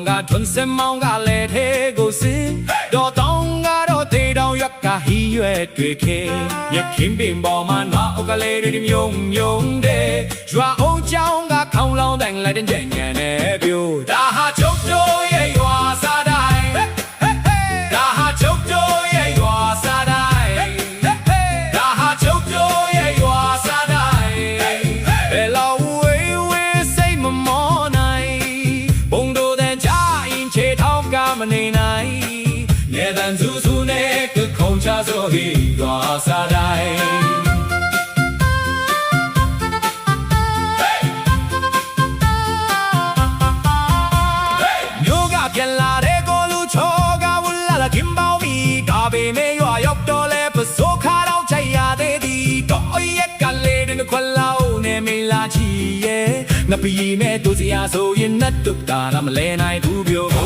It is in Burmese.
ကထွန်းစင်မောင်ကလည်းသေးကိုစင်တော်တောင်းကတော့တေတောင်ရွက်ကဟီရွယ်တွေ့ခေရခင်ပင်ပေါ်မှာနော်အကလေးတွေမြုံမြုံတဲ့ရွာအောင်ကြောင်းကခေါင်းလောင်းတိုင်လိုက်တဲ့ညံနေပြိုဒါဟာချုပ်တို့ရဲ့ရွာစားတိုင်းဒါဟာချုပ်တို့ရဲ့ရွာစားတိုင်းဒါဟာချုပ်တို့ရဲ့ရွာစားတိုင်းဘယ်လောက်ဝေးဝေးစိတ်မမောနိုင်ဘုံတို့တဲ့ချာရင်ချေထောက်ကမနေနိုင်နေတန်စုစုနဲ့ကခုံချဆိုဟီရွာစားတိုင်းပြန်လာတဲ့ကိုလူချောကဝလာလာခင်ပေါင်းပြီးဒါပေမဲ့ရွာရောက်တော့လဲပစိုးခါတော့ချိုက်ရသေးသည်တော့ရက်ကလေးတဲ့ခွလောက်နဲ့မလာချီရဲ့ငပီမဲ့တို့စရာဆိုရင်နဲ့တုတ်တာမလဲနိုင်ဘူးပြော